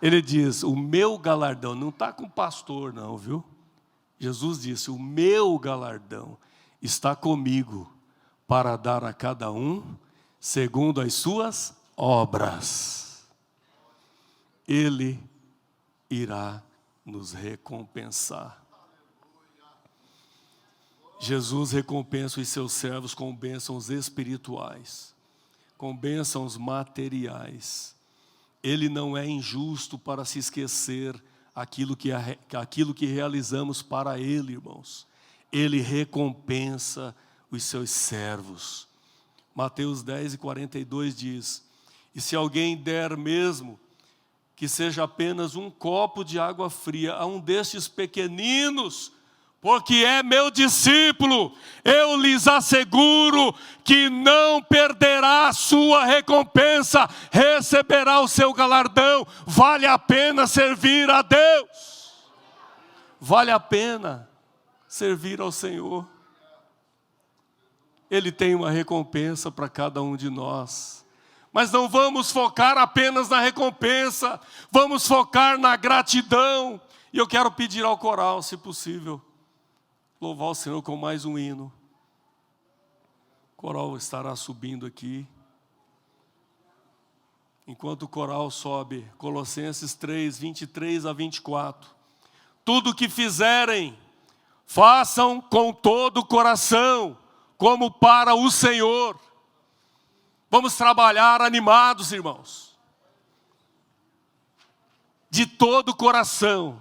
[SPEAKER 1] Ele diz: o meu galardão, não está com o pastor não, viu? Jesus disse: o meu galardão está comigo para dar a cada um segundo as suas obras. Ele irá nos recompensar. Jesus recompensa os seus servos com bênçãos espirituais, com bênçãos materiais. Ele não é injusto para se esquecer aquilo que realizamos para Ele, irmãos. Ele recompensa os seus servos. Mateus 10:42 diz: e se alguém der mesmo que seja apenas um copo de água fria a um destes pequeninos, porque é meu discípulo, eu lhes asseguro que não perderá a sua recompensa, receberá o seu galardão. Vale a pena servir a Deus. Vale a pena servir ao Senhor. Ele tem uma recompensa para cada um de nós. Mas não vamos focar apenas na recompensa, vamos focar na gratidão. E eu quero pedir ao coral, se possível, louvar o Senhor com mais um hino. O coral estará subindo aqui. Enquanto o coral sobe, Colossenses 3, 23 a 24. Tudo o que fizerem, façam com todo o coração, como para o Senhor. Vamos trabalhar animados, irmãos. De todo o coração,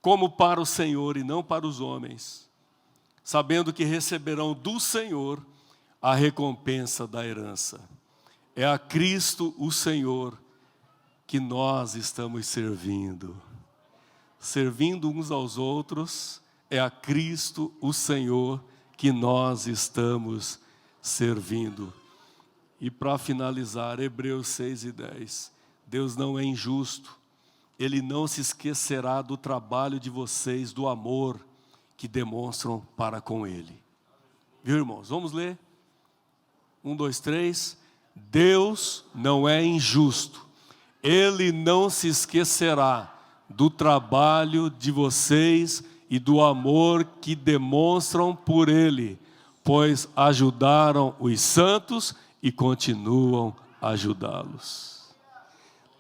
[SPEAKER 1] como para o Senhor e não para os homens, sabendo que receberão do Senhor a recompensa da herança. É a Cristo o Senhor que nós estamos servindo. Servindo uns aos outros, é a Cristo o Senhor que nós estamos servindo. E para finalizar, Hebreus 6 e 10. Deus não é injusto. Ele não se esquecerá do trabalho de vocês, do amor que demonstram para com Ele. Viu, irmãos? Vamos ler? 1, 2, 3. Deus não é injusto. Ele não se esquecerá do trabalho de vocês e do amor que demonstram por Ele, pois ajudaram os santos e continuam a ajudá-los.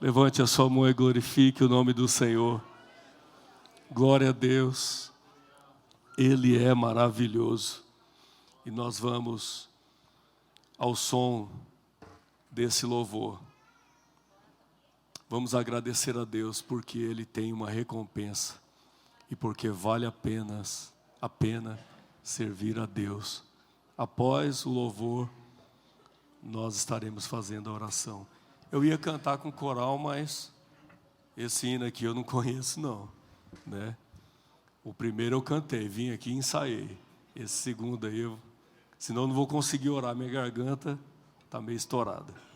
[SPEAKER 1] Levante a sua mão e glorifique o nome do Senhor. Glória a Deus. Ele é maravilhoso. E nós vamos ao som desse louvor. Vamos agradecer a Deus porque Ele tem uma recompensa. E porque vale a pena servir a Deus. Após o louvor, nós estaremos fazendo a oração. Eu ia cantar com o coral, mas esse hino aqui eu não conheço não, né? O primeiro eu cantei, vim aqui e ensaiei. Esse segundo aí, senão eu não vou conseguir orar, minha garganta está meio estourada.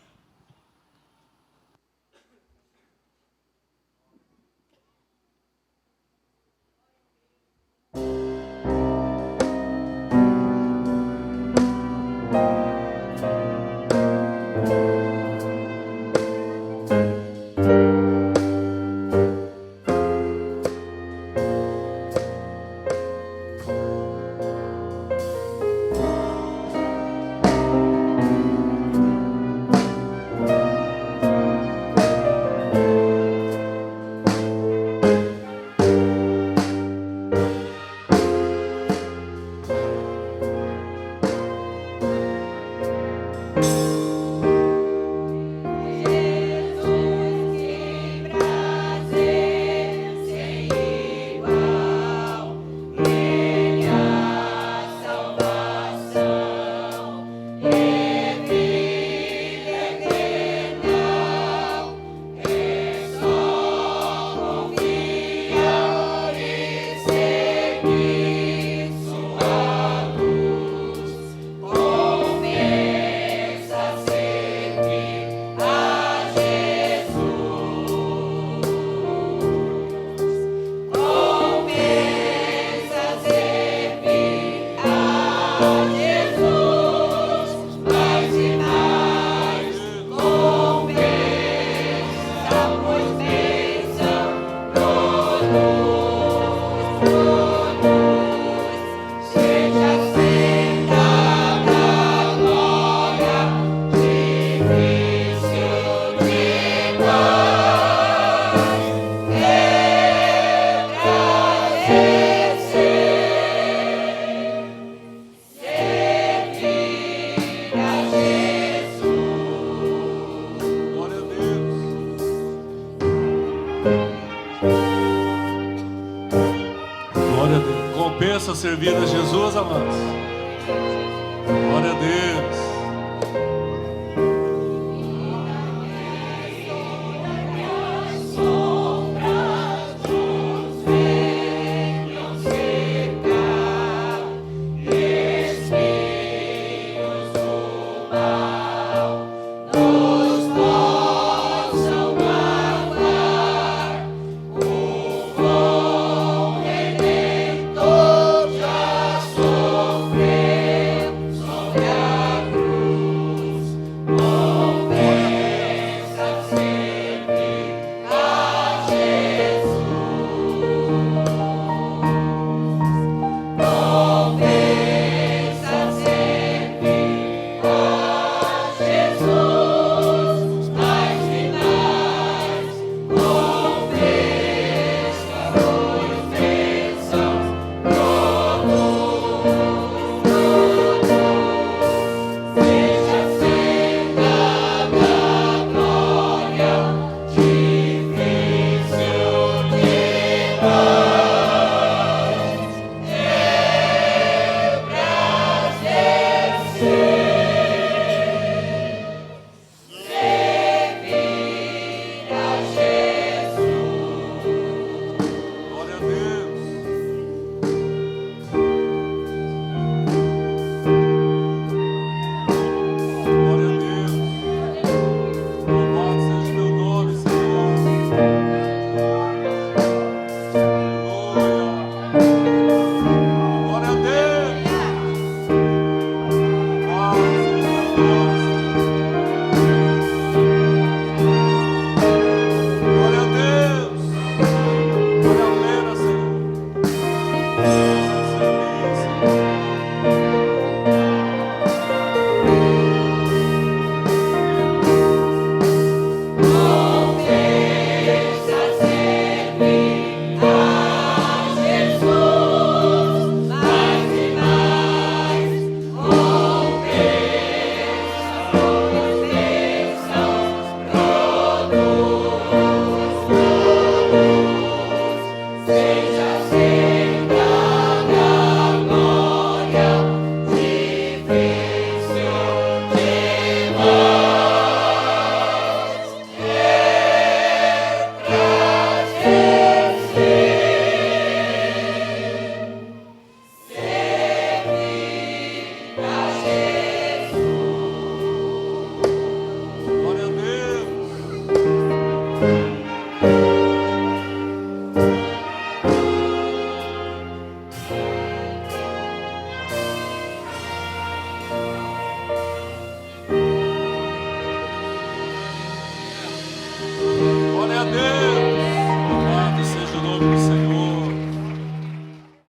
[SPEAKER 1] Compensa servir a Jesus, amados.